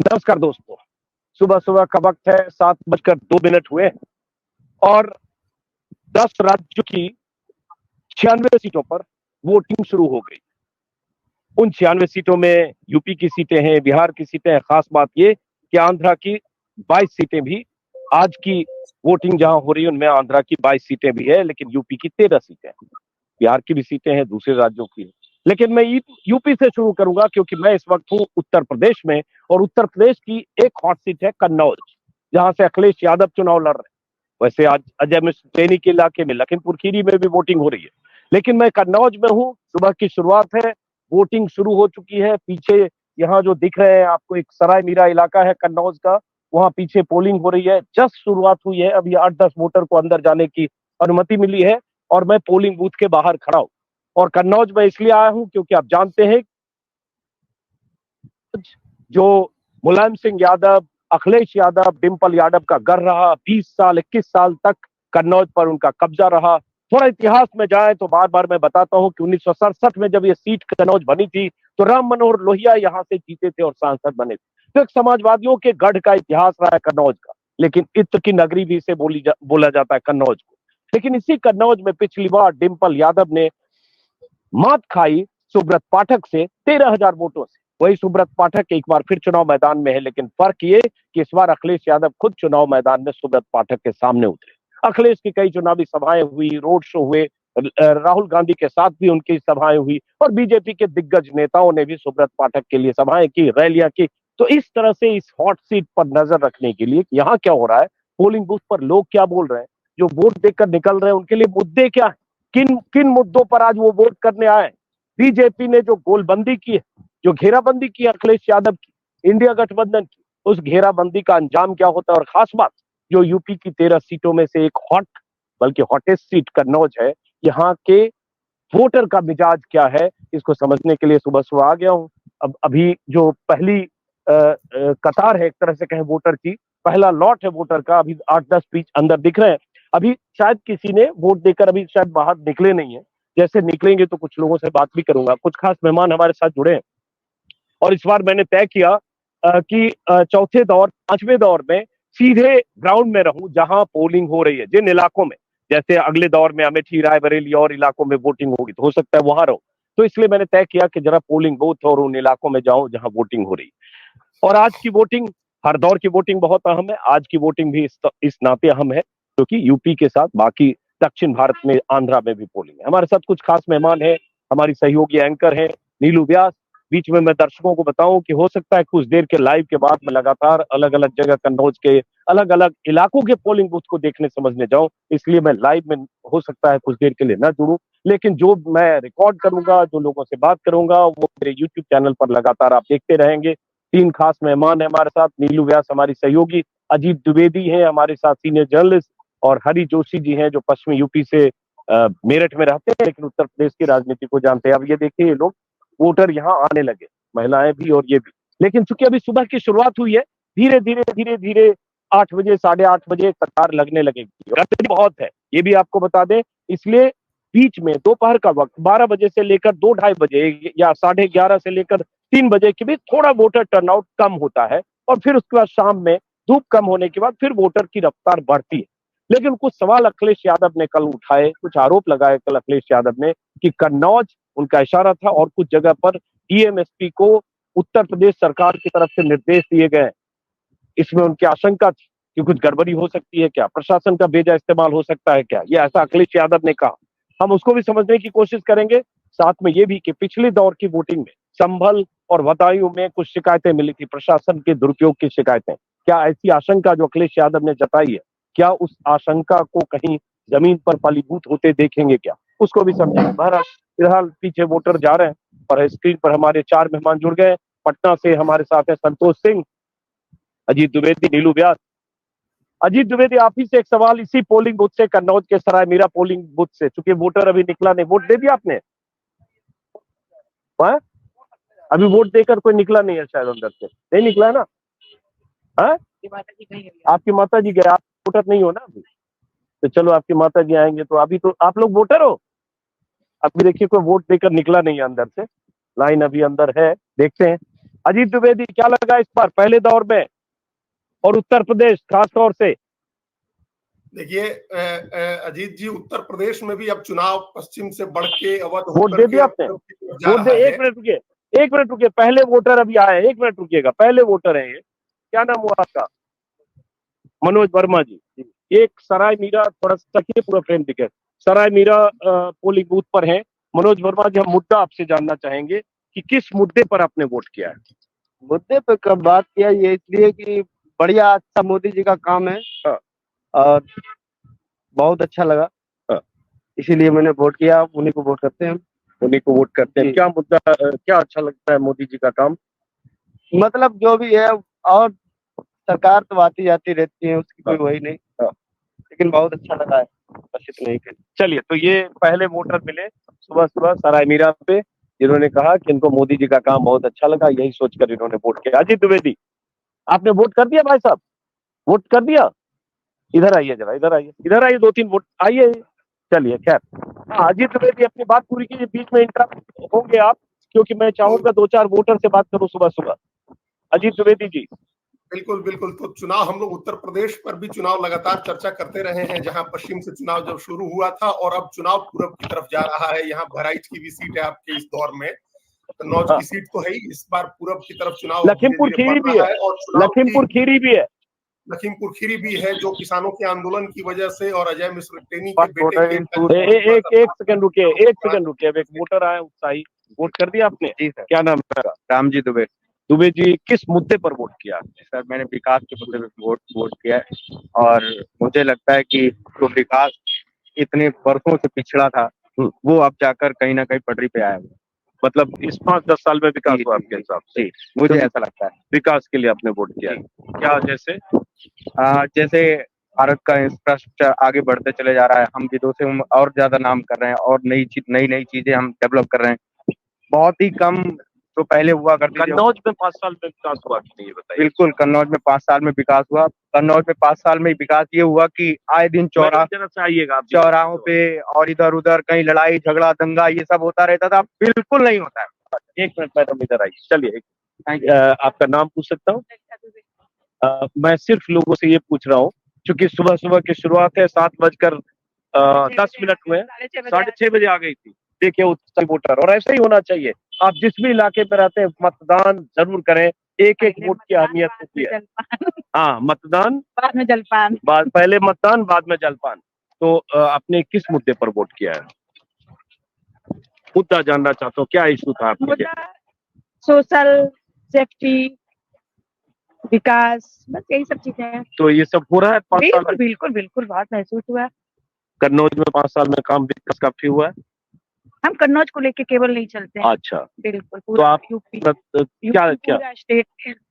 नमस्कार दोस्तों। सुबह सुबह का वक्त है, 7:02 हुए और 10 राज्यों की 96 सीटों पर वोटिंग शुरू हो गई। उन 96 सीटों में यूपी की सीटें हैं, बिहार की सीटें हैं। खास बात ये कि आंध्रा की 22 सीटें भी, आज की वोटिंग जहां हो रही है उनमें आंध्रा की 22 सीटें भी है, लेकिन यूपी की 13 सीटें हैं। बिहार की भी सीटें हैं, दूसरे राज्यों की है। लेकिन मैं यूपी से शुरू करूंगा क्योंकि मैं इस वक्त हूं उत्तर प्रदेश में, और उत्तर प्रदेश की एक हॉट सीट है कन्नौज, जहां से अखिलेश यादव चुनाव लड़ रहे हैं। वैसे आज अजय मिश्र सैनी के इलाके में लखीमपुर खीरी में भी वोटिंग हो रही है, लेकिन मैं कन्नौज में हूं। सुबह की शुरुआत है, वोटिंग शुरू हो चुकी है। पीछे यहाँ जो दिख रहे हैं आपको, एक सराय मीरा इलाका है कन्नौज का, वहां पीछे पोलिंग हो रही है। जस्ट शुरुआत हुई है, अभी 8-10 वोटर को अंदर जाने की अनुमति मिली है और मैं पोलिंग बूथ के बाहर खड़ा हूं। और कन्नौज में इसलिए आया हूं क्योंकि आप जानते हैं जो मुलायम सिंह यादव, अखिलेश यादव, डिंपल यादव का घर रहा, 20 साल 21 साल तक कन्नौज पर उनका कब्जा रहा। थोड़ा इतिहास में जाए तो बार बार मैं बताता हूं कि 1967 में जब ये सीट कन्नौज बनी थी तो राम मनोहर लोहिया यहां से जीते थे और सांसद बने थे। तो एक समाजवादियों के गढ़ का इतिहास रहा है कन्नौज का, लेकिन इत्र की नगरी भी इसे बोला जाता है कन्नौज को। लेकिन इसी कन्नौज में पिछली बार डिंपल यादव ने मात खाई सुब्रत पाठक से 13,000 वोटों से। वही सुब्रत पाठक एक बार फिर चुनाव मैदान में है, लेकिन फर्क ये कि इस बार अखिलेश यादव खुद चुनाव मैदान में सुब्रत पाठक के सामने उतरे। अखिलेश की कई चुनावी सभाएं हुई, रोड शो हुए, राहुल गांधी के साथ भी उनकी सभाएं हुई और बीजेपी के दिग्गज नेताओं ने भी सुब्रत पाठक के लिए सभाएं की, रैलियां की। तो इस तरह से इस हॉट सीट पर नजर रखने के लिए यहाँ क्या हो रहा है, पोलिंग बूथ पर लोग क्या बोल रहे हैं, जो वोट देकर निकल रहे हैं उनके लिए मुद्दे क्या है, किन किन मुद्दों पर आज वो वोट करने आए। बीजेपी ने जो गोलबंदी की है, जो घेराबंदी की अखिलेश यादव की, इंडिया गठबंधन की, उस घेराबंदी का अंजाम क्या होता है। और खास बात, जो यूपी की 13 सीटों में से एक बल्कि हॉटेस्ट सीट कन्नौज है, यहाँ के वोटर का मिजाज क्या है, इसको समझने के लिए सुबह सुबह आ गया हूँ। अब अभी जो पहली कतार है एक तरह से कहें वोटर की, पहला लॉट है वोटर का, अभी 8-10 बीच अंदर दिख रहे हैं। अभी शायद किसी ने वोट देकर अभी शायद बाहर निकले नहीं है। जैसे निकलेंगे तो कुछ लोगों से बात भी करूंगा। कुछ खास मेहमान हमारे साथ जुड़े हैं और इस बार मैंने तय किया कि चौथे दौर 5वें दौर में सीधे ग्राउंड में रहूं जहां पोलिंग हो रही है, जिन इलाकों में, जैसे अगले दौर में अमेठी, रायबरेली और इलाकों में वोटिंग होगी तो हो सकता है वहां रहूं। तो इसलिए मैंने तय किया कि जरा पोलिंग बूथ और उन इलाकों में जाऊं जहां वोटिंग हो रही है। और आज की वोटिंग, हर दौर की वोटिंग बहुत अहम है, आज की वोटिंग भी इस नाते अहम है क्योंकि यूपी के साथ बाकी दक्षिण भारत में आंध्रा में भी पोलिंग है। हमारे साथ कुछ खास मेहमान हैं, हमारी सहयोगी एंकर हैं नीलू व्यास। बीच में मैं दर्शकों को बताऊं कि हो सकता है कुछ देर के लाइव के बाद मैं लगातार अलग अलग जगह कन्नौज के अलग अलग इलाकों के पोलिंग बूथ को देखने समझने जाऊं, इसलिए मैं लाइव में हो सकता है कुछ देर के लिए ना जुड़ूं। लेकिन जो मैं रिकॉर्ड करूंगा, जो लोगों से बात करूंगा, वो मेरे यूट्यूब चैनल पर लगातार आप देखते रहेंगे। 3 खास मेहमान है हमारे साथ। नीलू व्यास हमारी सहयोगी, अजीत द्विवेदी है हमारे साथ सीनियर जर्नलिस्ट, और हरि जोशी जी हैं जो पश्चिमी यूपी से मेरठ में रहते हैं लेकिन उत्तर प्रदेश की राजनीति को जानते हैं। अब ये देखिए, ये लोग वोटर यहाँ आने लगे, महिलाएं भी और ये भी। लेकिन चूंकि अभी सुबह की शुरुआत हुई है, धीरे धीरे धीरे धीरे 8 बजे 8:30 बजे कतार लगने लगेगी। गर्मी बहुत है, ये भी आपको बता दें। इसलिए बीच में दोपहर का वक्त 12 बजे से लेकर 2-2:30 बजे या 11:30 से लेकर 3 बजे के बीच थोड़ा वोटर टर्नआउट कम होता है, और फिर उसके बाद शाम में धूप कम होने के बाद फिर वोटर की रफ्तार बढ़ती है। लेकिन कुछ सवाल अखिलेश यादव ने कल उठाए, कुछ आरोप लगाए कल अखिलेश यादव ने कि कन्नौज उनका इशारा था और कुछ जगह पर डीएमएसपी को उत्तर प्रदेश सरकार की तरफ से निर्देश दिए गए। इसमें उनकी आशंका थी कि कुछ गड़बड़ी हो सकती है क्या, प्रशासन का बेजा इस्तेमाल हो सकता है क्या, ये ऐसा अखिलेश यादव ने कहा। हम उसको भी समझने की कोशिश करेंगे, साथ में ये भी कि पिछले दौर की वोटिंग में संभल और बदायूं में कुछ शिकायतें मिली थी, प्रशासन के दुरुपयोग की शिकायतें। क्या ऐसी आशंका जो अखिलेश यादव ने जताई है, क्या उस आशंका को कहीं जमीन पर फलीभूत होते देखेंगे क्या, उसको भी समझेंगे। बहरहाल फिलहाल पीछे वोटर जा रहे हैं और स्क्रीन पर हमारे 4 मेहमान जुड़ गए। पटना से हमारे साथ है संतोष सिंह, अजीत द्विवेदी, नीलू व्यास। अजीत द्विवेदी, आप ही से एक सवाल, इसी पोलिंग बूथ से, कन्नौज के सराय मीरा पोलिंग बूथ से, चूंकि वोटर अभी निकला नहीं, वोट दे दिया आपने? हाँ? अभी वोट देकर कोई निकला नहीं है शायद अंदर से, नहीं निकला है ना? हाँ? आपकी माता जी गए, आप वोटर नहीं हो ना अभी? तो चलो आपकी माता जी आएंगे तो अभी तो आप लोग वोटर हो। अभी देखिए कोई वोट देकर निकला नहीं है अंदर से, लाइन अभी अंदर है, देखते हैं। अजीत द्विवेदी क्या लगा इस बार पहले दौर में, और उत्तर प्रदेश खास तौर से? देखिए अजीत जी, उत्तर प्रदेश में भी अब चुनाव पश्चिम से बढ़ के अवध वोट दे दिया आपने? वोट दे, एक मिनट रुकिए, एक मिनट रुकिए, पहले वोटर अभी आए, एक मिनट रुकिएगा, पहले वोटर है ये, क्या नाम हुआ आपका? मनोज वर्मा जी। एक सराय मीरा, थोड़ा सा पूरा फ्रेम दिखे, सराय मीरा पोलिंग बूथ पर है मनोज वर्मा जी। हम मुद्दा आपसे जानना चाहेंगे कि किस मुद्दे पर आपने वोट किया है? मुद्दे पर कब बात किया, ये इसलिए कि बढ़िया अच्छा मोदी जी का काम है और बहुत अच्छा लगा, इसीलिए मैंने वोट किया। उन्हीं को वोट करते हैं हम, उन्हीं को वोट करते हैं। क्या मुद्दा, क्या अच्छा लगता है मोदी जी का काम? मतलब जो भी है, और सरकार तो आती जाती रहती है, उसकी कोई वही नहीं, लेकिन बहुत अच्छा लगा है, बस इतना ही। चलिए, तो ये पहले वोटर मिले सुबह सुबह सराय मीरा पे, जिन्होंने कहा कि इनको मोदी जी का काम बहुत अच्छा लगा, यही सोचकर इन्होंने वोट किया। अजीत द्विवेदी, आपने वोट कर दिया भाई साहब? वोट कर दिया? इधर आइए जरा, इधर आइए, इधर आइए, 2-3 वोट आइए। चलिए खैर, हाँ अजीत द्विवेदी अपनी बात पूरी कीजिए, बीच में इंटरप्ट होंगे आप, क्योंकि मैं चाहूंगा 2-4 वोटर से बात करूं सुबह सुबह। अजीत द्विवेदी जी। बिल्कुल बिल्कुल। तो चुनाव, हम लोग उत्तर प्रदेश पर भी चुनाव लगातार चर्चा करते रहे हैं, जहां पश्चिम से चुनाव जब शुरू हुआ था, और अब चुनाव पूरब की तरफ जा रहा है। यहाँ बहराइच की भी सीट है आपके इस दौर में, कन्नौज की सीट तो है ही, इस बार पूरब की तरफ चुनाव लखीमपुर धीरे-धीरे खीरी बढ़ भी रहा है, है। और चुनाव लखीमपुर खीरी भी है, लखीमपुर खीरी भी है, जो किसानों के आंदोलन की वजह से और अजय मिश्र टेनी के बस बेटे वोटर के एक सेकंड रुकिए, एक सेकंड रुकिए, अब एक वोटर आया उत्साही। वोट कर दिया आपने? जी सर। क्या नाम है? रामजी दुबे। दुबे जी, किस मुद्दे पर वोट किया? सर मैंने विकास के मुद्दे पे वोट किया है, और मुझे लगता है कि जो विकास इतने वर्षों से पिछड़ा था, वो अब जाकर कहीं ना कहीं पटरी पे आया है। मतलब इस 5-10 साल में विकास हुआ आपके हिसाब से? मुझे ऐसा लगता है, विकास के लिए आपने वोट किया। क्या जैसे? जैसे भारत का इंफ्रास्ट्रक्चर आगे बढ़ते चले जा रहा है, हम विदेशों से और ज्यादा नाम कर रहे हैं, और नई नई चीजें हम डेवलप कर रहे हैं। बहुत ही कम जो पहले हुआ करती थी। कन्नौज में 5 साल में विकास हुआ कि नहीं, ये बताइए। बिल्कुल, कन्नौज में 5 साल में विकास हुआ। कन्नौज में 5 साल में विकास ये हुआ कि आए दिन चौराहों पे और इधर उधर कहीं लड़ाई झगड़ा दंगा ये सब होता रहता था, बिल्कुल नहीं होता है। 1 मिनट मैडम, इधर आइए। चलिए, आपका नाम पूछ सकता हूँ? मैं सिर्फ लोगों से ये पूछ रहा हूँ, क्योंकि सुबह सुबह की शुरुआत है, 7:10 हुए, 6:30 बजे आ गई थी। देखिए उत्साही वोटर, और ऐसा ही होना चाहिए। आप जिस भी इलाके में रहते हैं, मतदान जरूर करें, एक एक वोट की अहमियत होती है। हाँ, मतदान बाद में जलपान, पहले मतदान बाद में जलपान। तो आपने किस मुद्दे पर वोट किया है? मुद्दा जानना चाहता हूँ, क्या इशू था आपके लिए? सोशल सेफ्टी, विकास, बस यही सब चीजें हैं। तो ये सब हो रहा है 5 साल में? बिल्कुल बिल्कुल, बहुत महसूस हुआ। कन्नौज में 5 साल में काम विकास काफी हुआ है। हम कन्नौज को लेके केवल नहीं चलते हैं। अच्छा, बिल्कुल, तो आप यूपी, क्या पूरा स्टेट,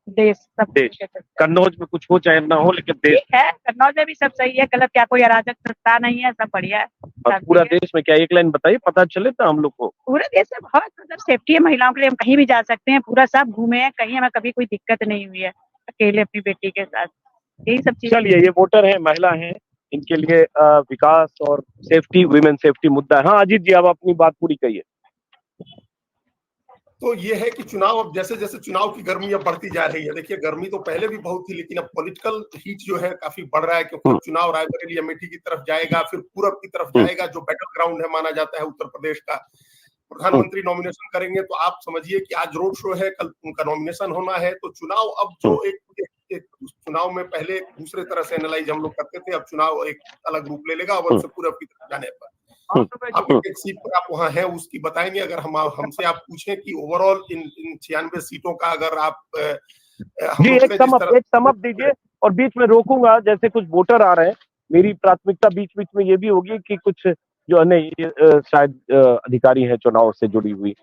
देश, सब देश, कन्नौज में कुछ हो चाहे ना हो, लेकिन देश है। कन्नौज में भी सब सही है, गलत क्या, कोई अराजक सत्ता नहीं है, सब बढ़िया है। और पूरा देश में क्या, एक लाइन बताइए, पता चले तो हम लोग को। पूरे देश में बहुत मतलब सेफ्टी है महिलाओं के लिए, हम कहीं भी जा सकते हैं, पूरा सब घूमे हैं, कहीं हमें कभी कोई दिक्कत नहीं हुई है, अकेले अपनी बेटी के साथ, यही सब चीजें। चलिए, ये वोटर है, महिला है, इनके लिए विकास और सेफ्टी, वुमेन सेफ्टी मुद्दा है। हाँ अजीत जी, अब अपनी बात पूरी करिए। तो ये है कि चुनाव, अब जैसे जैसे चुनाव की गर्मी अब बढ़ती जा रही है, देखिए गर्मी तो पहले भी बहुत थी, लेकिन अब पॉलिटिकल हीट जो है काफी बढ़ रहा है, क्योंकि अब चुनाव रायबरेली अमेठी की तरफ जाएगा, फिर पूरब की तरफ जाएगा, जो बैटल ग्राउंड है माना जाता है उत्तर प्रदेश का। प्रधानमंत्री नॉमिनेशन करेंगे, तो आप समझिए कि आज रोड शो है, कल उनका नॉमिनेशन होना है। तो चुनाव अब जो एक चुनाव में पहले दूसरे तरह से एनालाइज हम लोग करते थे, अब चुनाव एक अलग रूप ले लेगा अवध से पूरब की तरफ जाने पर। आप एक सीट पर आप वहां हैं, उसकी बताएंगे। अगर हमसे आप पूछें कि ओवरऑल इन 96 सीटों का अगर आप जी एक समअप दीजिए, और बीच में रोकूंगा, जैसे कुछ वोटर आ रहे हैं, मेरी प्राथमिकता बीच बीच में ये भी होगी कि कुछ जो नहीं शायद अधिकारी हैं चुनाव से जुड़े हुए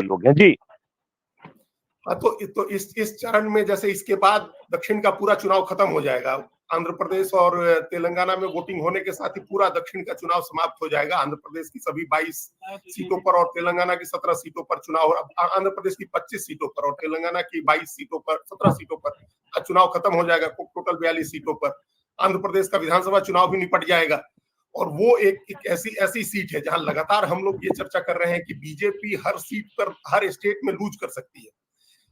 लोग हैं। जी तो इस चरण में, जैसे इसके बाद दक्षिण का पूरा चुनाव खत्म हो जाएगा। आंध्र प्रदेश और तेलंगाना में वोटिंग होने के साथ ही पूरा दक्षिण का चुनाव समाप्त हो जाएगा। आंध्र प्रदेश की सभी 22 सीटों पर और तेलंगाना की 17 सीटों पर चुनाव, आंध्र प्रदेश की 25 सीटों पर और तेलंगाना की 22 सीटों पर, 17 सीटों पर चुनाव खत्म हो जाएगा। टोटल 42 सीटों पर आंध्र प्रदेश का विधानसभा चुनाव भी निपट जाएगा। और वो एक ऐसी सीट है जहां लगातार हम लोग ये चर्चा कर रहे हैं कि बीजेपी हर सीट पर, हर स्टेट में लूज कर सकती है।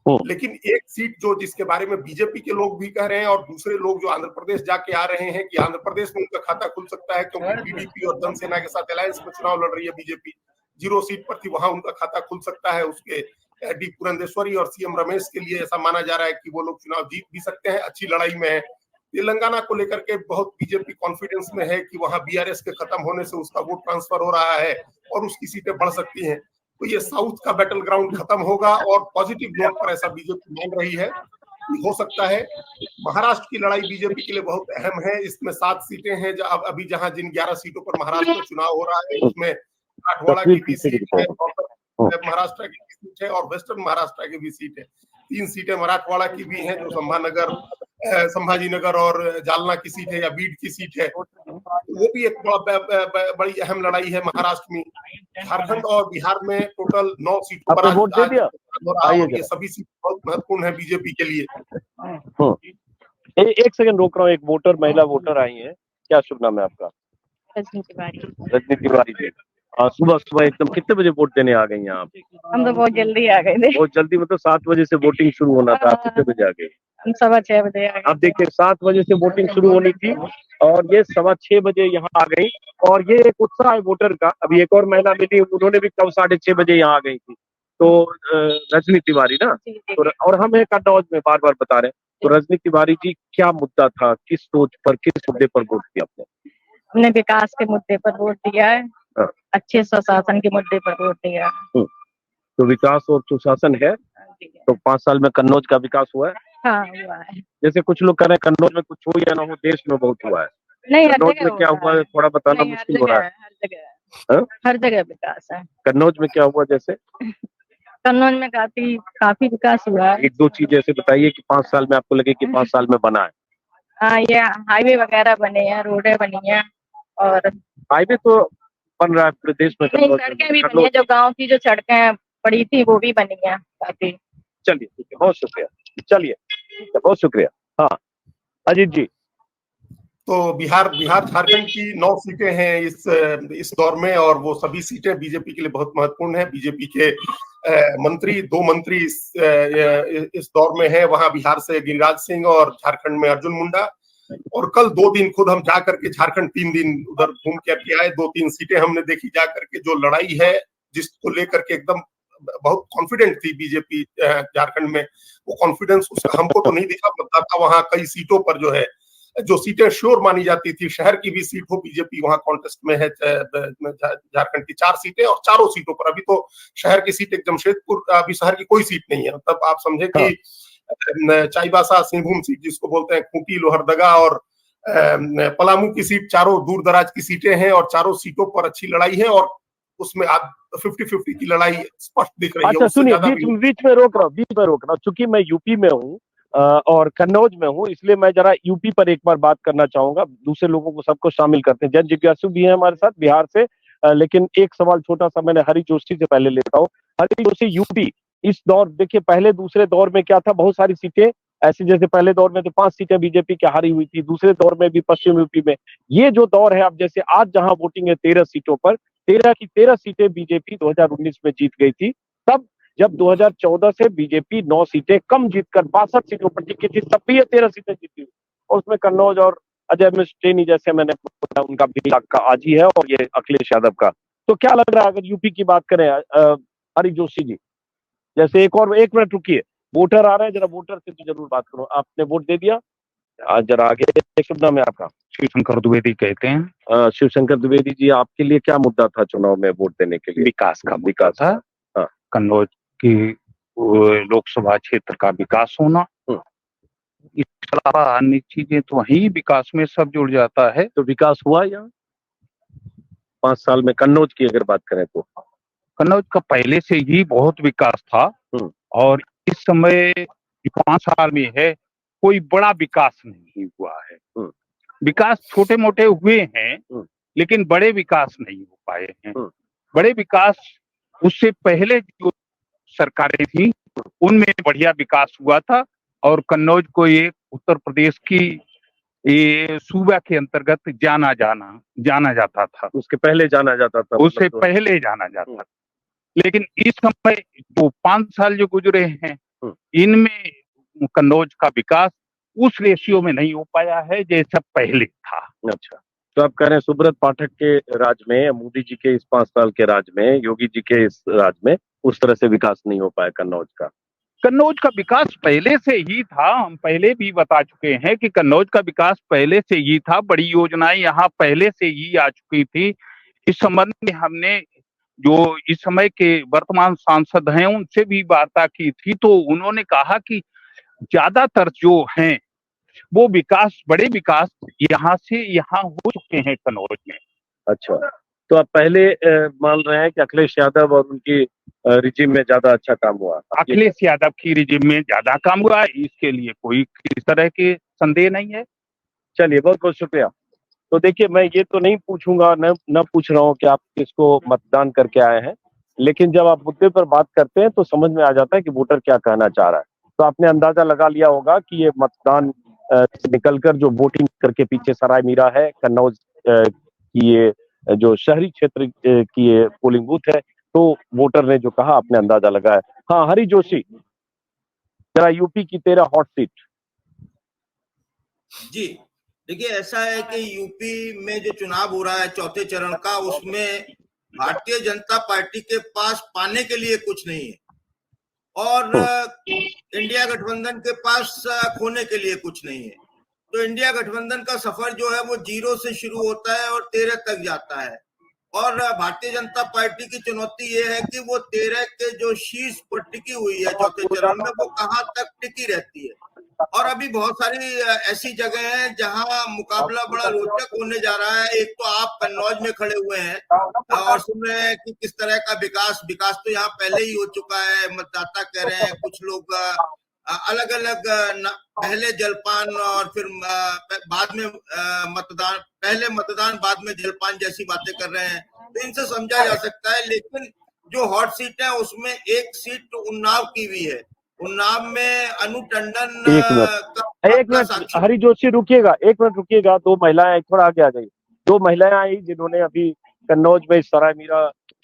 लेकिन एक सीट जो जिसके बारे में बीजेपी के लोग भी कह रहे हैं और दूसरे लोग जो आंध्र प्रदेश जाके आ रहे हैं कि आंध्र प्रदेश में उनका खाता खुल सकता है, क्योंकि टीडीपी और जनसेना के साथ अलायंस में चुनाव लड़ रही है बीजेपी। 0 सीट पर थी, वहां उनका खाता खुल सकता है। उसके डी पुरंदेश्वरी और सीएम रमेश के लिए ऐसा माना जा रहा है कि वो लोग चुनाव जीत भी सकते हैं, अच्छी लड़ाई में है। तेलंगाना को लेकर के बहुत बीजेपी कॉन्फिडेंस में है कि वहां बीआरएस के खत्म होने से उसका वोट ट्रांसफर हो रहा है और उसकी सीटें बढ़ सकती हैं। तो ये साउथ का बैटल ग्राउंड खत्म होगा और पॉजिटिव नोट पर ऐसा बीजेपी मान रही है कि हो सकता है। महाराष्ट्र की लड़ाई बीजेपी के लिए बहुत अहम है। इसमें 7 सीटें हैं अभी, जहां जिन 11 सीटों पर महाराष्ट्र में चुनाव हो रहा है उसमें मराठवाड़ा की भी सीट है, महाराष्ट्र की भी सीट है और वेस्टर्न महाराष्ट्र की भी सीट है। 3 सीटें मराठवाड़ा की भी हैं, जो संभाजीनगर और जालना की सीट है या बीड की सीट है। वो भी एक बड़ी अहम लड़ाई है महाराष्ट्र में। झारखंड और बिहार में टोटल 9 सीटों पर वोट दे दिया। ये सभी सीट बहुत महत्वपूर्ण है बीजेपी के लिए। एक सेकंड रोक रहा हूँ, एक वोटर, महिला वोटर आई है। क्या शुभ नाम है आपका? रजनी तिवारी। रजनी तिवारी जी, सुबह सुबह एकदम कितने बजे वोट देने आ गई हैं आप? हम तो बहुत जल्दी आ गए थे। बहुत जल्दी, मतलब 7 बजे से वोटिंग शुरू होना था, आप कितने बजे आ गए? हम 6:15 बजे आ गए। आप देखिए 7 बजे से वोटिंग शुरू होनी थी और ये 6:15 बजे यहाँ आ गई। और ये एक उत्साह है वोटर का। अभी एक और महिला मिली, उन्होंने भी कब 6:30 बजे यहाँ आ गई थी। तो रजनी तिवारी ना, तो और हम है कन्नौज में, बार बार बता रहे हैं। तो रजनी तिवारी जी, क्या मुद्दा था, किस सोच पर, किस मुद्दे पर वोट दिया आपने? हमने विकास के मुद्दे पर वोट दिया है, अच्छे सुशासन के मुद्दे पर वोट दिया। तो विकास और सुशासन है, तो 5 साल में कन्नौज का विकास हुआ है? हाँ, हुआ है। जैसे कुछ लोग कह रहे हैं कन्नौज में कुछ हो या ना हो, देश में बहुत हुआ है। नहीं, कन्नौज में क्या हुआ है थोड़ा बताना मुश्किल हो रहा है। हर जगह विकास है। कन्नौज में क्या हुआ? जैसे कन्नौज में काफी विकास हुआ है। 1-2 चीज ऐसे बताइए कि 5 साल में आपको लगे कि 5 साल में बना है। हाँ, ये हाईवे वगैरह बने हैं, रोडें बनी हैं और हाईवे तो बन रहा है पूरे देश में। नहीं, सड़कें भी बनी है, जो गांव की जो सड़कें पड़ी थी वो भी बनी है काफी। चलिए ठीक है, बहुत शुक्रिया। चलिए बहुत शुक्रिया। हाँ अजीत जी। तो बिहार झारखंड की 9 सीटें हैं इस दौर में और वो सभी सीटें बीजेपी के लिए बहुत महत्वपूर्ण है। बीजेपी के मंत्री 2 मंत्री इस दौर में है। वहां बिहार से गिरिराज सिंह और झारखंड में अर्जुन मुंडा। और कल 2 दिन खुद हम जा करके झारखंड 3 दिन उधर घूम करके आए। 2-3 सीटें हमने देखी जा करके। जो लड़ाई है जिसको लेकर के एकदम बहुत कॉन्फिडेंट थी बीजेपी झारखंड में, वो कॉन्फिडेंस उसका हमको तो नहीं दिखा। मतदाता वहां कई सीटों पर जो सीटें श्योर मानी जाती थी, शहर की भी सीट हो, बीजेपी वहां कॉन्टेस्ट में है। झारखंड की 4 सीटें और चारों सीटों पर अभी तो शहर की सीट एक जमशेदपुर, अभी शहर की कोई सीट नहीं है। तब आप समझे कि चाईबासा सिंहभूम सीट जिसको बोलते हैं, खूंटी, लोहरदगा और पलामू की सीट, चारों दूर दराज की सीटें हैं और चारों सीटों पर अच्छी लड़ाई है और उसमें आप 50-50 की लड़ाई स्पष्ट दिख रही है। अच्छा सुनिए, बीच में रोक रहा हूँ, चूंकि मैं यूपी में हूँ और कन्नौज में हूँ, इसलिए मैं जरा यूपी पर एक बार बात करना चाहूंगा। दूसरे लोगों को सबको शामिल करते हैं। जन जिज्ञासु भी है हमारे साथ बिहार से, लेकिन एक सवाल छोटा सा मैंने हरी जोशी से पहले लेता हूँ। हरी जोशी, यूपी इस दौर, देखिए पहले दूसरे दौर में क्या था, बहुत सारी सीटें ऐसी, जैसे पहले दौर में तो 5 सीटें बीजेपी की हारी हुई थी, दूसरे दौर में भी पश्चिम यूपी में। ये जो दौर है, अब जैसे आज जहां वोटिंग है 13 सीटों पर, 13 की 13 सीटें बीजेपी 2019 में जीत गई थी। तब जब 2014 से बीजेपी 9 सीटें कम जीतकर 62 सीटों पर टिकी थी, तब भी ये 13 सीटें जीती और उसमें कन्नौज और अजय मिस्त्री जैसे मैंने बताया उनका भी का आज ही है और ये अखिलेश यादव का। तो क्या लग रहा है अगर यूपी की बात करें, हरी जोशी जी? जैसे एक मिनट रुकिए, वोटर आ रहे हैं, जरा वोटर से तो जरूर बात करो। आपने वोट दे दिया? जरा आगे। शुभ नाम है आपका? शिवशंकर द्विवेदी कहते हैं। शिवशंकर द्विवेदी जी, आपके लिए क्या मुद्दा था चुनाव में वोट देने के लिए? विकास का मुद्दा था। हाँ। कन्नौज की लोकसभा क्षेत्र का विकास होना, इसके अलावा अन्य चीजें तो वही विकास में सब जुड़ जाता है। तो विकास हुआ यहाँ 5 साल में कन्नौज की अगर बात करें तो? कन्नौज का पहले से ही बहुत विकास था और इस समय 5 साल में है कोई बड़ा विकास नहीं हुआ है। विकास छोटे मोटे हुए हैं लेकिन बड़े विकास नहीं हो पाए हैं। बड़े विकास उससे पहले जो सरकारें थी उनमें बढ़िया विकास हुआ था और कन्नौज को एक उत्तर प्रदेश की ये सूबा के अंतर्गत जाना जाता था। उसके पहले जाना जाता था? उससे पहले जाना जाता था। लेकिन इस समय जो 5 साल जो गुजरे हैं, इनमें कन्नौज का विकास उस रेशियो में नहीं हो पाया है जैसा पहले था। अच्छा, तो आप कह रहे हैं सुब्रत पाठक के राज में, मोदी जी के इस 5 साल के राज में, योगी जी के इस राज में उस तरह से विकास नहीं हो पाया कन्नौज का। कन्नौज का विकास पहले से ही था, हम पहले भी बता चुके हैं कि कन्नौज का विकास पहले से ही था, बड़ी योजनाएं यहाँ पहले से ही आ चुकी थी। इस संबंध में हमने जो इस समय के वर्तमान सांसद हैं उनसे भी वार्ता की थी, तो उन्होंने कहा कि ज्यादातर जो हैं वो विकास, बड़े विकास यहाँ से यहाँ हो चुके हैं कन्नौज में। अच्छा, तो आप पहले मान रहे हैं कि अखिलेश यादव और उनकी रिजिम में ज्यादा अच्छा काम हुआ। अखिलेश यादव की रिजिम में ज्यादा काम हुआ है, इसके लिए कोई इस तरह के संदेह नहीं है। चलिए, बहुत बहुत शुक्रिया। तो देखिए, मैं ये तो नहीं पूछूंगा, न पूछ रहा हूँ कि आप किसको मतदान करके आए हैं, लेकिन जब आप मुद्दे पर बात करते हैं तो समझ में आ जाता है कि वोटर क्या कहना चाह रहा है। तो आपने अंदाजा लगा लिया होगा कि ये मतदान से निकलकर जो वोटिंग करके पीछे सराय मीरा है, कन्नौज की ये जो शहरी क्षेत्र की ये पोलिंग बूथ है, तो वोटर ने जो कहा आपने अंदाजा लगाया। हाँ, हरी जोशी, जरा यूपी की तेरा हॉट सीट। जी देखिए, ऐसा है कि यूपी में जो चुनाव हो रहा है चौथे चरण का, उसमें भारतीय जनता पार्टी के पास पाने के लिए कुछ नहीं है और इंडिया गठबंधन के पास खोने के लिए कुछ नहीं है। तो इंडिया गठबंधन का सफर जो है वो 0 से शुरू होता है और 13 तक जाता है और भारतीय जनता पार्टी की चुनौती ये है कि वो 13 के जो शीर्ष पर टिकी हुई है चौथे चरण में, वो कहाँ तक टिकी रहती है। और अभी बहुत सारी ऐसी जगह हैं जहां मुकाबला बड़ा रोचक होने जा रहा है। एक तो आप कन्नौज में खड़े हुए हैं और सुन रहे हैं कि किस तरह का विकास तो यहाँ पहले ही हो चुका है, मतदाता कह रहे हैं। कुछ लोग अलग अलग पहले जलपान और फिर बाद में मतदान, पहले मतदान बाद में जलपान जैसी बातें कर रहे हैं, तो इनसे समझा जा सकता है। लेकिन जो हॉट सीट है उसमें एक सीट उन्नाव की भी है। उन्नाव में अनु टंडन एक मिनट हरी जोशी रुकिएगा, 1 मिनट रुकिएगा। 2 महिलाएं थोड़ा आगे आ जाइए। 2 महिलाएं आई जिन्होंने अभी कन्नौज में सराय मीरा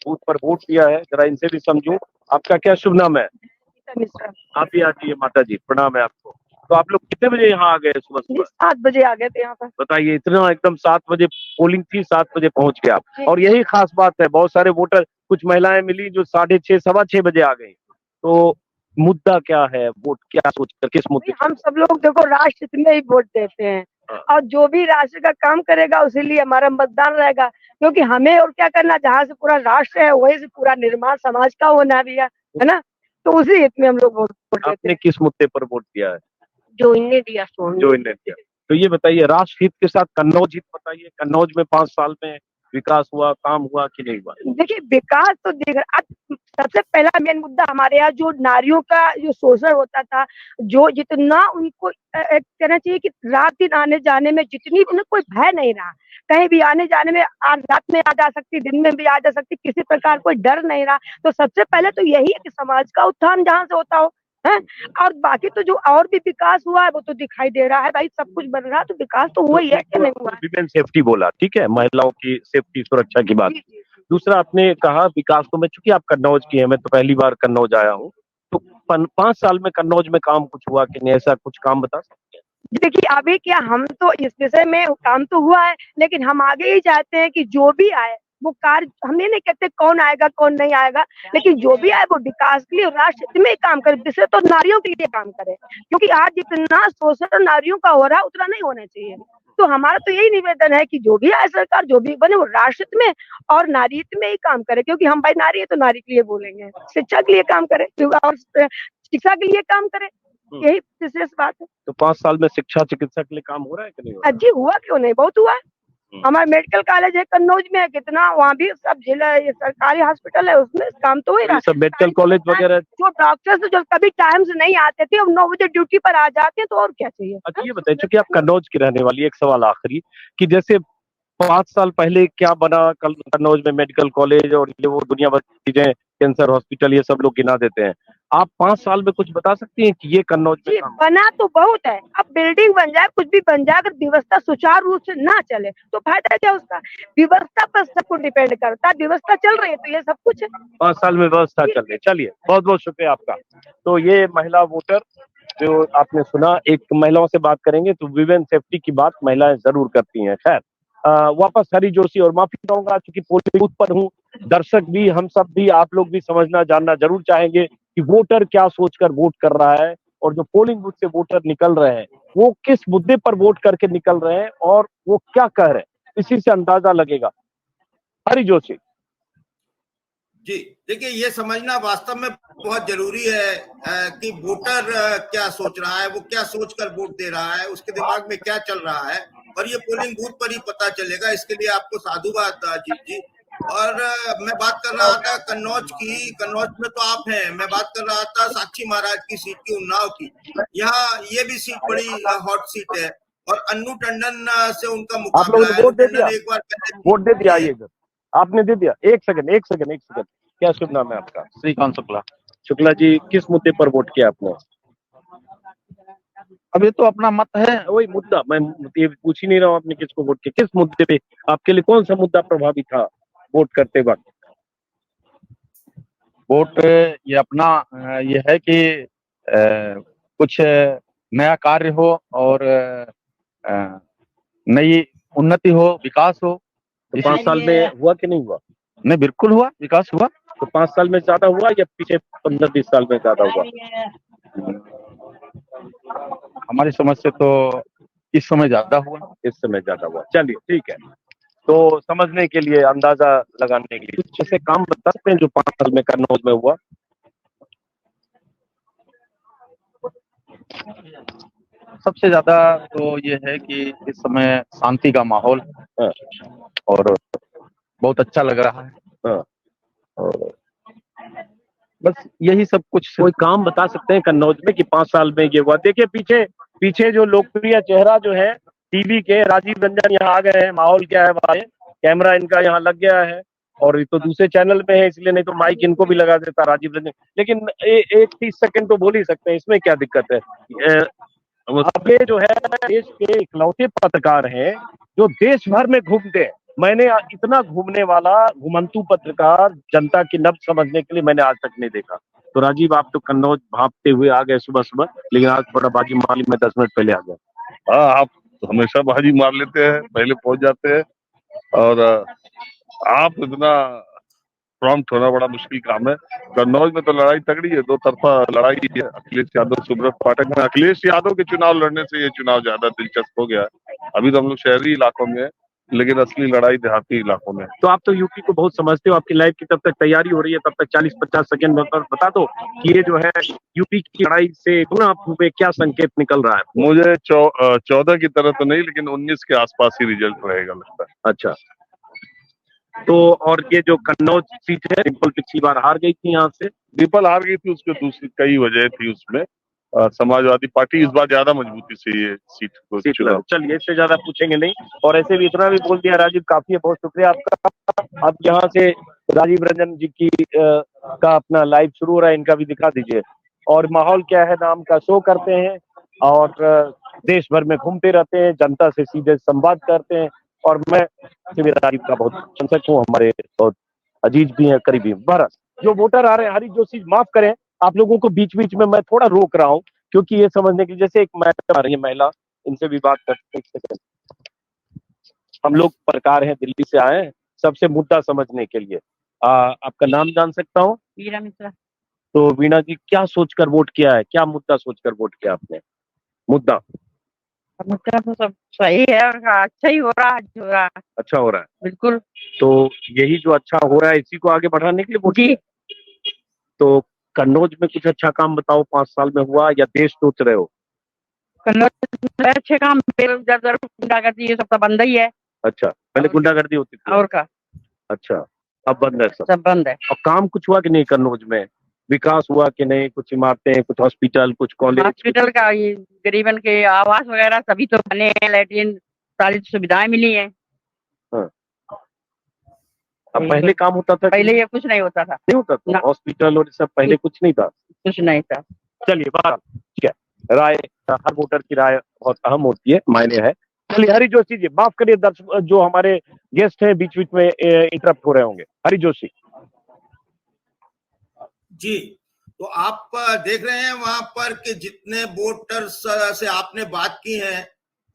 बूथ पर वोट दिया है, जरा इनसे भी समझूं। आपका क्या शुभ नाम है? आप ही आ जाइए माता जी, प्रणाम है आपको। तो आप लोग कितने बजे यहाँ आ गए? सुबह 7 बजे आ गए थे यहाँ पर। बताइए, इतना एकदम 7 बजे पोलिंग थी, 7 बजे पहुंच गए आप। और यही खास बात है, बहुत सारे वोटर, कुछ महिलाएं मिली जो 6:30 6:15 बजे आ गई। तो मुद्दा क्या है, वोट क्या सोचकर, किस मुद्दे? हम सब लोग देखो राष्ट्र हित में ही वोट देते हैं और जो भी राष्ट्र का काम करेगा उसी लिए हमारा मतदान रहेगा, क्योंकि हमें और क्या करना, जहाँ से पूरा राष्ट्र है वही से पूरा निर्माण समाज का होना भी है ना। तो उसी हित में हम लोग वोट देते हैं। आपने किस मुद्दे पर वोट दिया है? जो इनने दिया जो इनने दिया। तो ये बताइए, राष्ट्र हित के साथ कन्नौज हित बताइए। कन्नौज में 5 साल में विकास हुआ, काम हुआ कि नहीं हुआ? देखिए, विकास तो देख सबसे पहला मेन मुद्दा हमारे यहाँ जो नारियों का जो शोषण होता था, जो जितना उनको कहना चाहिए कि रात दिन आने जाने में जितनी उन्हें कोई भय नहीं रहा, कहीं भी आने जाने में, रात में आ जा सकती, दिन में भी आ जा सकती, किसी प्रकार कोई डर नहीं रहा। तो सबसे पहले तो यही है कि समाज का उत्थान जहाँ से होता हो है। और बाकी तो जो और भी विकास हुआ है वो तो दिखाई दे रहा है भाई, सब कुछ बन रहा है, तो विकास तो हुआ ही है कि नहीं हुआ। विमेन सेफ्टी बोला, ठीक है, महिलाओं की सेफ्टी सुरक्षा की बात। दूसरा आपने कहा विकास, तो मैं चूंकि आप कन्नौज की है, मैं तो पहली बार कन्नौज आया हूँ, तो 5 साल में कन्नौज में काम कुछ हुआ कि नहीं, ऐसा कुछ काम बता सकते हैं? देखिए, अभी क्या, हम तो इस विषय में काम तो हुआ है, लेकिन हम आगे ही चाहते हैं कि जो भी आए वो कार्य, हम ये नहीं कहते कौन आएगा कौन नहीं आएगा, लेकिन जो भी आए वो विकास के लिए राष्ट्र हित में ही काम करे, विशेष तो नारियों के लिए काम करे, क्योंकि आज जितना शोषण नारियों का हो रहा है उतना नहीं होना चाहिए। तो हमारा तो यही निवेदन है कि जो भी आए सरकार, जो भी बने, वो राष्ट्र हित में और नारी हित में ही काम करे, क्योंकि हम भाई नारी है तो नारी के लिए बोलेंगे, शिक्षा के लिए काम करे और शिक्षा के लिए काम करे, यही विशेष बात है। तो 5 साल में शिक्षा चिकित्सा के लिए काम हो रहा है कि नहीं हो रहा है? जी हुआ क्यों नहीं, बहुत हुआ है। हमारा मेडिकल कॉलेज है कन्नौज में, कितना वहाँ भी सब जिला सरकारी हॉस्पिटल है, उसमें काम तो हो रहा है। सब मेडिकल कॉलेज वगैरह, जो डॉक्टर्स जो कभी टाइम से नहीं आते थे, अब 9 बजे ड्यूटी पर आ जाते हैं, तो और क्या चाहिए। अच्छा ये बताइए, चूंकि आप कन्नौज की रहने वाली, एक सवाल आखिरी, कि जैसे 5 साल पहले क्या बना कन्नौज में, मेडिकल कॉलेज और ये वो दुनिया भर की चीजें, कैंसर हॉस्पिटल, ये सब लोग गिना देते हैं। आप 5 साल में कुछ बता सकती हैं कि ये कन्नौज में जी काम बना तो बहुत है। अब बिल्डिंग बन जाए, कुछ भी बन जाए, अगर व्यवस्था सुचारू रूप से ना चले तो फायदा क्या उसका। व्यवस्था पर सब कुछ डिपेंड करता है, व्यवस्था चल रही है तो ये सब कुछ है। 5 साल में व्यवस्था चल रही है। चलिए, बहुत बहुत शुक्रिया आपका। तो ये महिला वोटर जो आपने सुना, एक महिलाओं से बात करेंगे तो विमेन सेफ्टी की बात महिलाएं जरूर करती हैं। खैर, वापस हरी जोशी, और माफी चाहूंगा क्योंकि पोलिंग बूथ पर हूँ, दर्शक भी, हम सब भी, आप लोग भी समझना जानना जरूर चाहेंगे कि वोटर क्या सोचकर वोट कर रहा है, और जो पोलिंग बूथ से वोटर निकल रहे हैं वो किस मुद्दे पर वोट करके निकल रहे हैं और वो क्या कह रहे हैं, इसी से अंदाजा लगेगा। हरी जोशी। जी देखिए, ये समझना वास्तव में बहुत जरूरी है कि वोटर क्या सोच रहा है, वो क्या सोचकर वोट दे रहा है, उसके दिमाग में क्या चल रहा है, और ये पोलिंग बूथ पर ही पता चलेगा। इसके लिए आपको साधुवाद अजीत जी। और मैं बात कर रहा था कन्नौज की। कन्नौज में तो आप हैं, मैं बात कर रहा था साक्षी महाराज की सीट की, उन्नाव की। यहाँ ये भी सीट बड़ी हॉट सीट है, और अन्नू टंडन से उनका आप मुकाबला लोगों ने है। वोट अन्नू दे टंडन दिया? एक बार पहले वोट दे दिया? जी आइए इधर। आपने दे दिया? एक सेकंड, एक सेकंड, एक सेकंड। क्या शुभ नाम है आपका? श्रीकांत शुक्ला। शुक्ला जी, किस मुद्दे पर वोट किया आपने? अब ये तो अपना मत है। वही मुद्दा मैं ये पूछ ही नहीं रहा हूँ आपने किसको वोट किया, किस मुद्दे पे, आपके लिए कौन सा मुद्दा प्रभावी था वोट करते वक्त? वोट ये अपना ये है कि कुछ नया कार्य हो और नई उन्नति हो, विकास हो। तो 5 साल में हुआ कि नहीं हुआ? नहीं, बिल्कुल हुआ, विकास हुआ। तो 5 साल में ज्यादा हुआ या पीछे 15-20 साल में ज्यादा हुआ? हमारी समझ से तो इस समय ज्यादा हुआ। इस समय ज्यादा हुआ। चलिए, ठीक है। तो समझने के लिए, अंदाजा लगाने के लिए कुछ ऐसे काम बता सकते हैं जो 5 साल में कन्नौज में हुआ? सबसे ज्यादा तो ये है कि इस समय शांति का माहौल हाँ, और बहुत अच्छा लग रहा है। हाँ। और बस यही सब कुछ। कोई काम बता सकते हैं कन्नौज में कि 5 साल में ये हुआ? देखिए, पीछे पीछे जो लोकप्रिय चेहरा जो है टीवी के, राजीव रंजन यहाँ आ गए हैं। माहौल क्या है भाई? कैमरा इनका यहाँ लग गया है, और ये तो दूसरे चैनल में है इसलिए, नहीं तो माइक इनको भी लगा देता राजीव रंजन। लेकिन एक 30 सेकंड तो बोल ही सकते हैं, इसमें क्या दिक्कत है? अब ये जो है देश के इकलौते पत्रकार हैं जो देश भर में घूमते हैं। मैंने इतना घूमने वाला घुमंतू पत्रकार जनता की नब्ज समझने के लिए मैंने आज तक नहीं देखा। तो राजीव, आप तो कन्नौज भागते हुए आ गए सुबह सुबह, लेकिन आज थोड़ा बाजी मार ली, मैं 10 मिनट पहले आ गया। हाँ, आप हमेशा बाजी मार लेते हैं, पहले पहुंच जाते हैं, और आप इतना प्रॉम्प्ट होना बड़ा मुश्किल काम है। कन्नौज में तो लड़ाई तगड़ी है, दो तरफा लड़ाई है। अखिलेश यादव, सुब्रत पाठक में अखिलेश यादव के चुनाव लड़ने से ये चुनाव ज्यादा दिलचस्प हो गया है। अभी तो हम लोग शहरी इलाकों में है, लेकिन असली लड़ाई देहाती इलाकों में है। तो आप तो यूपी को बहुत समझते हो, आपकी लाइव की तब तक तैयारी हो रही है, तब तक 40-50 सेकंड में बता दो कि ये जो है यूपी की लड़ाई से गुना पे क्या संकेत निकल रहा है? मुझे 14 की तरह तो नहीं, लेकिन 19 के आसपास ही रिजल्ट रहेगा लगता है। अच्छा, तो और ये जो कन्नौज सीट है, डिम्पल पिछली बार हार गई थी यहाँ से। डिम्पल हार गई थी, उसके दूसरी कई वजह थी उसमें। समाजवादी पार्टी इस बार ज्यादा मजबूती से ये सीट को चुना। चलिए, इससे ज्यादा पूछेंगे नहीं, और ऐसे भी इतना भी बोल दिया राजीव, काफी है, बहुत शुक्रिया आपका। आप यहाँ से राजीव रंजन जी की का अपना लाइव शुरू हो रहा है, इनका भी दिखा दीजिए। और माहौल क्या है नाम का शो करते हैं, और देश भर में घूमते रहते हैं, जनता से सीधे संवाद करते हैं, और मैं राजीव का बहुत प्रशंसक हूँ, हमारे बहुत अजीज भी हैं, करीबी। बहरहाल, जो वोटर आ रहे हैं, हरी जोशी माफ करें आप लोगों को बीच बीच में मैं थोड़ा रोक रहा हूँ, क्योंकि ये समझने की, जैसे एक मैडम आ रही है महिला, इनसे भी बात करते हैं। हम लोग पत्रकार हैं, दिल्ली से आए हैं सबसे मुद्दा समझने के लिए। आपका नाम जान सकता हूँ? वीरा मिश्रा। तो वीणा जी, क्या सोचकर वोट किया है, क्या मुद्दा सोचकर वोट किया आपने? मुद्दा मुद्दा तो सब सही है और अच्छा ही हो रहा है, हो रहा है। अच्छा हो रहा है, बिल्कुल। तो यही जो अच्छा हो रहा है इसी को आगे बढ़ाने के लिए वोट जी। किया। तो कन्नौज में कुछ अच्छा काम बताओ, 5 साल में हुआ या देश सोच रहे हो? कन्नौज में अच्छे काम, गुंडागर्दी ये सब तो बंद ही है। अच्छा, पहले गुंडागर्दी होती थी। और का? अच्छा, अब बंद है सब? सब बंद है। और काम कुछ हुआ कि नहीं कन्नौज में? विकास हुआ कि नहीं? कुछ इमारतें, कुछ हॉस्पिटल, कुछ कॉलेज? हॉस्पिटल का ये गरीबन के आवास वगैरह सभी तो बने हैं, लेट्रिन सारी सुविधाएं मिली हैं। हाँ। अब पहले काम होता था, पहले ये कुछ नहीं होता था, नहीं होता था, ना। हॉस्पिटल और सब पहले कुछ नहीं था। कुछ नहीं था। चलिए बात ठीक है, राय हर वोटर की राय बहुत अहम होती है, मायने है। चलिए हरि जोशी जी, माफ करिए दर्शक जो हमारे गेस्ट हैं बीच बीच में इंटरप्ट हो रहे होंगे। हरि जोशी जी, तो आप देख रहे हैं वहां पर कि जितने वोटर्स से आपने बात की है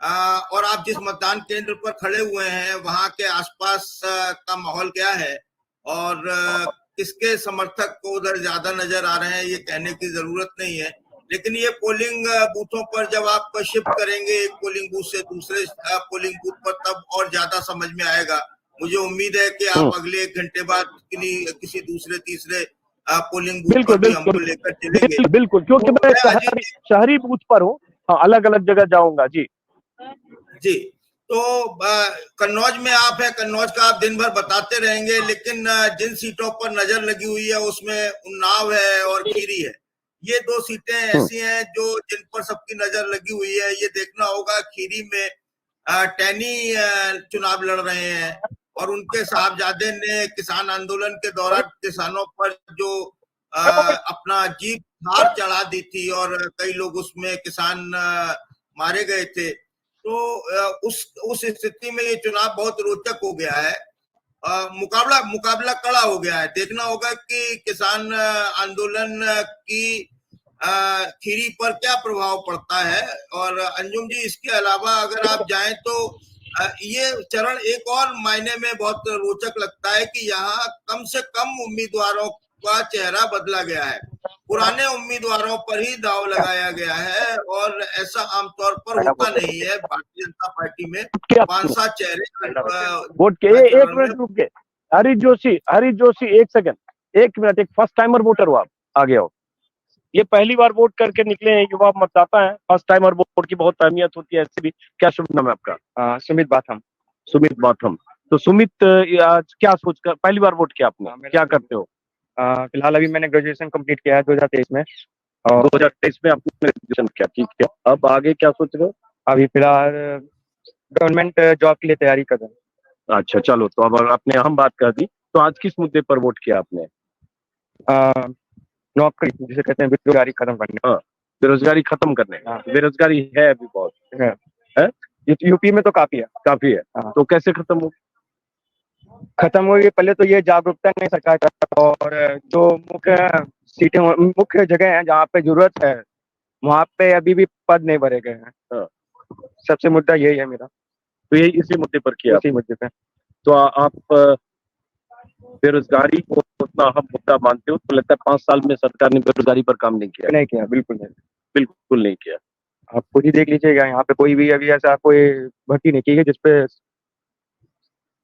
और आप जिस मतदान केंद्र पर खड़े हुए हैं वहां के आसपास का माहौल क्या है और किसके समर्थक को उधर ज्यादा नजर आ रहे हैं ये कहने की जरूरत नहीं है, लेकिन ये पोलिंग बूथों पर जब आप शिफ्ट करेंगे एक पोलिंग बूथ से दूसरे पोलिंग बूथ पर तब और ज्यादा समझ में आएगा। मुझे उम्मीद है कि आप अगले 1 घंटे बाद किसी दूसरे तीसरे पोलिंग बूथ बिल्कुल पर भी बिल्कुल हमको लेकर चलेंगे। बिल्कुल, क्योंकि तो मैं शहरी बूथ पर हूँ, हाँ, अलग अलग जगह जाऊंगा जी। जी, तो कन्नौज में आप है, कन्नौज का आप दिन भर बताते रहेंगे, लेकिन जिन सीटों पर नजर लगी हुई है उसमें उन्नाव है और खीरी है। ये 2 सीटें ऐसी हैं जो जिन पर सबकी नजर लगी हुई है। ये देखना होगा खीरी में टैनी चुनाव लड़ रहे हैं और उनके साहबजादे ने किसान आंदोलन के दौरान किसानों पर जो अपना जीप धार चढ़ा दी थी और कई लोग उसमें किसान मारे गए थे। तो उस स्थिति में ये चुनाव बहुत रोचक हो गया है। मुकाबला कड़ा हो गया है। देखना होगा कि किसान आंदोलन की खीरी पर क्या प्रभाव पड़ता है। और अंजुम जी, इसके अलावा अगर आप जाएं तो ये चरण एक और मायने में बहुत रोचक लगता है कि यहाँ कम से कम उम्मीदवारों का चेहरा बदला गया है। पुराने उम्मीदवारों पर ही दाव लगाया गया है और ऐसा आमतौर पर होता नहीं है भारतीय जनता पार्टी में। 5-7 चेहरे वोट के एक मिनट रुक के, हरि जोशी 1 सेकंड, 1 मिनट, एक फर्स्ट टाइमर वोटर हो आप, आगे आओ। ये पहली बार वोट करके निकले हैं, युवा मतदाता हैं, फर्स्ट टाइमर वोट की बहुत अहमियत होती है ऐसे भी। क्या शुभ नाम है आपका? सुमित बाथम। सुमित बाथम। तो सुमित आज क्या सोचकर पहली बार वोट किया आपने, क्या करते हो? फिलहाल अभी मैंने ग्रेजुएशन कंप्लीट किया है 2023 में और 2023 में आपने ग्रेजुएशन किया, ठीक है। अब आगे क्या सोच रहे हो? अभी फिलहाल गवर्नमेंट जॉब के लिए तैयारी कर रहे हैं। अच्छा चलो, तो अब आपने अहम बात कर दी, तो आज किस मुद्दे पर वोट किया आपने? नौकरी जिसे कहते हैं बेरोजगारी खत्म करने। हाँ, बेरोजगारी खत्म करने। बेरोजगारी है अभी बहुत है? यूपी में तो काफी है। तो कैसे खत्म हो? खत्म हुई पहले तो ये जागरूकता नहीं सरकार का, और जो मुख्य जगह है जहाँ पे जरूरत है वहाँ पे अभी भी पद नहीं भरे गए हैं। सबसे मुद्दा यही है मेरा। तो यही इसी मुद्दे पर किया? इसी मुद्दे पे। तो आप बेरोजगारी को उतना अहम मुद्दा मानते हो? तो लगता है 5 साल में सरकार ने बेरोजगारी पर काम नहीं किया? नहीं किया, बिल्कुल नहीं किया। आप खुद ही देख लीजिएगा, यहाँ पे कोई भी अभी ऐसा कोई भर्ती नहीं की है जिसपे।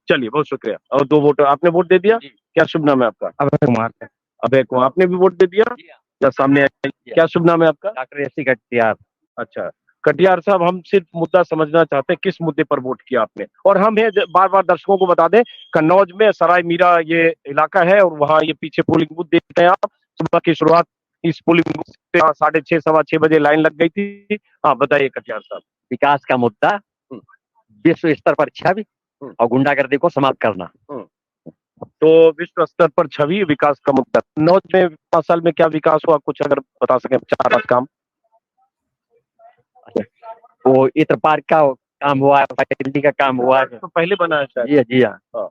चलिए बहुत शुक्रिया। और 2 वोट आपने वोट दे दिया? क्या शुभ नाम है आपका? अभय कुमार। आपने भी वोट दे दिया? क्या सामने क्या शुभ नाम है आपका? Doctor S C Katiyar. अच्छा कटियार साहब, हम सिर्फ मुद्दा समझना चाहते हैं किस मुद्दे पर वोट किया आपने। और हम बार बार दर्शकों को बता दें, कन्नौज में सराय मीरा ये इलाका है और वहाँ ये पीछे पोलिंग बूथ देखते हैं आप। सुबह की शुरुआत इस पोलिंग बूथ से 6:30 6:15 बजे लाइन लग गई थी। हाँ बताइए कटियार साहब। विकास का मुद्दा, विश्व स्तर पर छवि और गुंडागर्दी को समाप्त करना। तो विश्व स्तर पर छवि, विकास का मुद्दा। कन्नौज में 5 साल में क्या विकास हुआ, कुछ अगर बता सकें 4-5 काम? वो इत्र पार्क का काम हुआ है, फैसिलिटी का काम हुआ है। तो पहले बना है शायद। जी हाँ।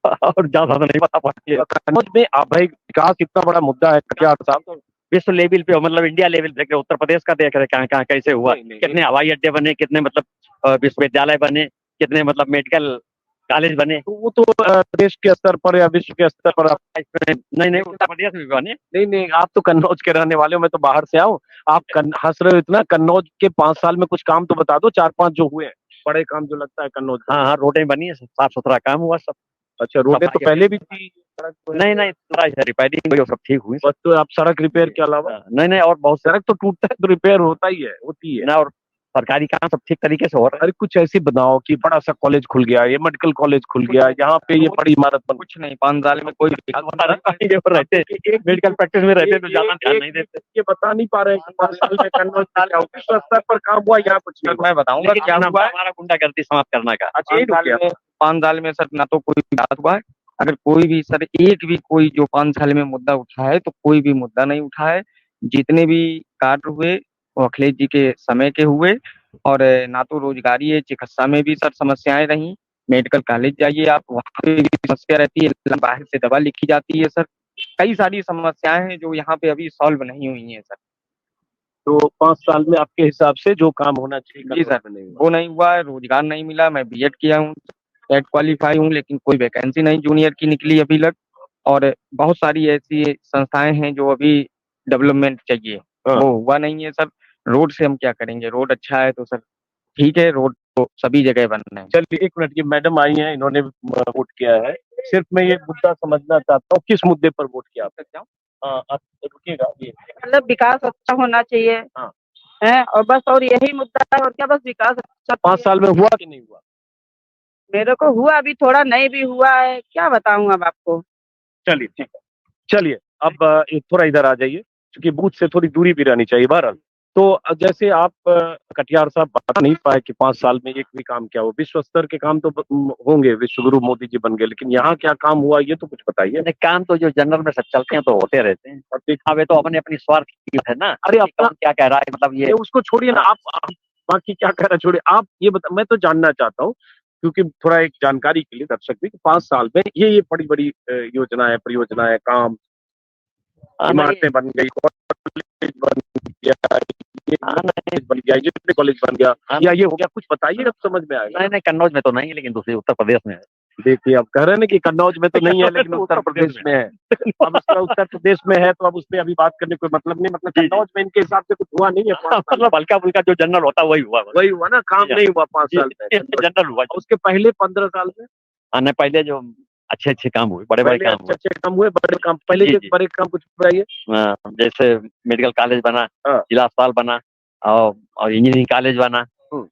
और ज्यादा नहीं बता पाएंगे। कन्नौज में भाई विकास इतना बड़ा मुद्दा है कटियार साहब, विश्व लेवल पे, मतलब इंडिया लेवल पे, उत्तर प्रदेश का देख रहे कहाँ कहाँ कैसे हुआ, कितने हवाई अड्डे बने, कितने मतलब विश्वविद्यालय बने, कितने मतलब मेडिकल कॉलेज बने। तो वो तो देश के स्तर पर या विश्व के स्तर पर नहीं उत्तर प्रदेश में भी बने। नहीं, आप तो कन्नौज के रहने वाले हो, मैं तो बाहर से आऊँ। आप हंस रहे हो इतना। कन्नौज के 5 साल में कुछ काम तो बता दो, 4-5 जो हुए बड़े काम जो लगता है कन्नौज। हाँ, रोडें बनी है, साफ सुथरा काम हुआ सब। अच्छा, रोडें तो पहले भी थी? नहीं रिपेयरिंग सब ठीक हुई। तो आप सड़क रिपेयर के अलावा? नहीं और बहुत सड़क तो टूटता है तो रिपेयर होता ही है, होती है ना। और सरकारी काम सब ठीक तरीके से हो रहा अरे कुछ ऐसी बनाओ कि बड़ा सा कॉलेज खुल गया, ये मेडिकल कॉलेज खुल गया, यहाँ पे ये बड़ी इमारत बन कुछ नहीं 5 साल में कोई है। बता रहे हैं, रहते मेडिकल प्रैक्टिस में रहते तो ज्यादा ध्यान नहीं देते। ये बता नहीं पा रहे हैं कि 5 साल में कन्नौज में क्या हुआ, विश्व स्तर पर काम हुआ, यहाँ कुछ नहीं हुआ। मैं बताऊंगा लेकिन क्या हुआ है। हमारा गुंडागर्दी समाप्त करना का। अच्छा, यही रुक गया। 5 साल में सर ना तो कोई विकास हुआ है। अगर कोई भी सर एक भी कोई जो 5 साल में मुद्दा उठा है तो कोई भी मुद्दा नहीं उठा है। जितने भी कार्य हुए वो अखिलेश जी के समय के हुए। और ना तो रोजगारी है, चिकित्सा में भी सर समस्याएं रही। मेडिकल कॉलेज जाइए आप, वहाँ पे भी समस्या रहती है, बाहर से दवा लिखी जाती है सर। कई सारी समस्याएं हैं जो यहाँ पे अभी सॉल्व नहीं हुई हैं सर। तो 5 साल में आपके हिसाब से जो काम होना चाहिए जी सर, कन्नौज में नहीं हुआ। वो नहीं हुआ है। रोजगार नहीं मिला। मैं बीएड किया हूँ, टेट क्वालिफाई हूँ, लेकिन कोई वैकेंसी नहीं जूनियर की निकली अभी तक। और बहुत सारी ऐसी संस्थाएं हैं जो अभी डेवलपमेंट चाहिए, हाँ। वो हुआ नहीं है सर। रोड से हम क्या करेंगे? रोड अच्छा है तो सर ठीक है, रोड तो सभी जगह बनना है। चलिए 1 मिनट, ये मैडम आई हैं, इन्होंने वोट किया है। सिर्फ मैं ये मुद्दा समझना चाहता हूँ, किस मुद्दे पर वोट किया आपने? हाँ, आप रुकिएगा ये। मतलब विकास अच्छा होना चाहिए। हाँ। है और बस, और यही मुद्दा है और क्या, बस विकास अच्छा 5 साल में हुआ कि नहीं हुआ? मेरे को हुआ, अभी थोड़ा नहीं भी हुआ है, क्या बताऊं अब आपको। चलिए ठीक है। चलिए अब थोड़ा इधर आ जाइए, क्योंकि बूथ से थोड़ी दूरी भी रहनी चाहिए। बहरहाल तो जैसे आप कटियार साहब बता नहीं पाए कि 5 साल में एक भी काम क्या हुआ। विश्व स्तर के काम तो होंगे, विश्व गुरु मोदी जी बन गए, लेकिन यहाँ क्या काम हुआ ये तो कुछ बताइए। नहीं, काम तो जो जनरल में सब चलते हैं तो होते रहते हैं। अब ये तो अपने अपनी स्वार्थ की है ना। अरे अपना क्या कह रहा है, मतलब ये ये उसको छोड़िए ना, आप बाकी क्या कह रहा छोड़िए, आप ये बता। मैं तो जानना चाहता हूँ, क्योंकि थोड़ा एक जानकारी के लिए दर्शक भी, 5 साल में ये बड़ी बड़ी योजना है, परियोजना है, काम, इमारतें बन गई, कॉलेज बन गया, ये कॉलेज बन गया, ये कॉलेज बन गया, या ये हो गया, कुछ बताइए, अब समझ में आएगा। नहीं नहीं, कन्नौज में तो नहीं है, लेकिन दूसरे उत्तर प्रदेश में है। देखिए आप कह रहे हैं ना कि कन्नौज में तो नहीं है, लेकिन उत्तर प्रदेश में है। अब उसका उत्तर प्रदेश में है तो अब उसमें अभी बात करने कोई मतलब नहीं। मतलब कन्नौज में इनके हिसाब से कुछ हुआ नहीं है 5 साल में। मतलब हल्का फुल्का जो जनरल होता है वही हुआ। वही हुआ ना, काम नहीं हुआ 5 साल में। जनरल हुआ। उसके पहले 15 साल में आने पहले जो अच्छे अच्छे काम हुए, बड़े बड़े पहले काम अच्छे अच्छे काम हुए, बड़े काम। पहले जी, के जी। बड़े काम कुछ बताइए। हाँ, जैसे मेडिकल कॉलेज बना, हाँ। जिला अस्पताल बना, और इंजीनियरिंग कॉलेज बना,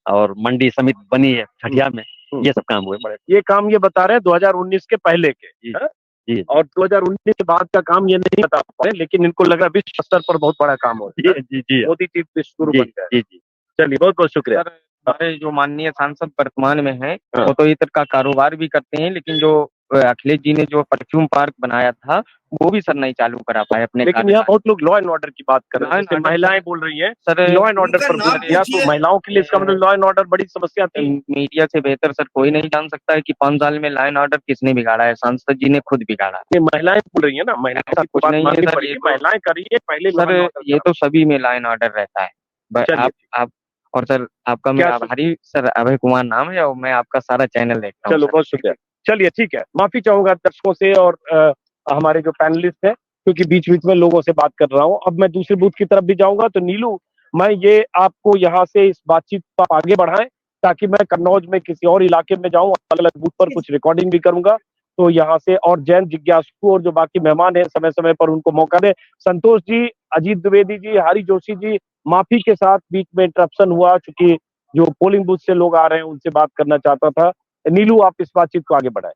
और मंडी समिति बनी है छठिया में। ये सब काम हुए बड़े। ये काम ये बता रहे हैं 2019 के पहले के। जी। हाँ? जी। और 2019 के बाद का काम ये नहीं बता पा रहे, लेकिन इनको लग रहा है विश्व स्तर पर बहुत बड़ा काम हो जी जी जी मोदी जी विश्व गुरु जी बन गए। जी जी। चलिए बहुत बहुत शुक्रिया। सर हमारे जो माननीय सांसद वर्तमान में हैं, हाँ। वो तो इधर का कारोबार भी करते हैं, लेकिन जो अखिलेश जी ने जो परफ्यूम पार्क बनाया था वो भी सर नहीं चालू करा पाए अपने लेकिन यहाँ बहुत लोग लॉ एंड ऑर्डर की बात कर रहे हैं, Law and जैसे order महिलाएं बोल रही हैं सर। लॉ एंड ऑर्डर उनका पर नाम बोल दिया, तो पूछिए। महिलाओं के लिए इसका मतलब लॉ एंड ऑर्डर बड़ी समस्या थी। मीडिया से बेहतर सर कोई नहीं जान सकता है कि 5 साल में लाइन ऑर्डर किसने बिगाड़ा है। सांसद जी ने खुद बिगाड़ा। ये महिलाएं बोल रही है ना, महिलाएं ऐसा की कुछ बात नहीं है माननी सर, पड़ेगी, ये तो- महिलाएं करिए पहले law सर and order ये का। तो सभी में लाइन ऑर्डर रहता है। चलिए, आप और सर आपका मैं क्या आभारी सर, अभय कुमार नाम है और मैं आपका सारा चैनल देखता हूँ चलो सर। बहुत शुक्रिया। चलिए ठीक है, माफी चाहूंगा दर्शकों से और हमारे जो पैनलिस्ट हैं, क्योंकि बीच बीच में लोगों से बात कर रहा हूं। अब मैं दूसरे बूथ की तरफ भी जाऊंगा। तो नीलू, मैं ये आपको यहाँ से इस बातचीत को आप आगे बढ़ाएं, ताकि मैं कन्नौज में किसी और इलाके में जाऊं, अलग अलग बूथ पर कुछ रिकॉर्डिंग भी करूंगा। तो यहाँ से और जैन जिज्ञासु और जो बाकी मेहमान हैं, समय समय पर उनको मौका दें। संतोष जी, अजीत द्विवेदी जी, हरि जोशी जी, माफी के साथ बीच में इंटरप्शन हुआ, चूंकि जो पोलिंग बूथ से लोग आ रहे हैं उनसे बात करना चाहता था। नीलू, आप इस बातचीत को आगे बढ़ाएं।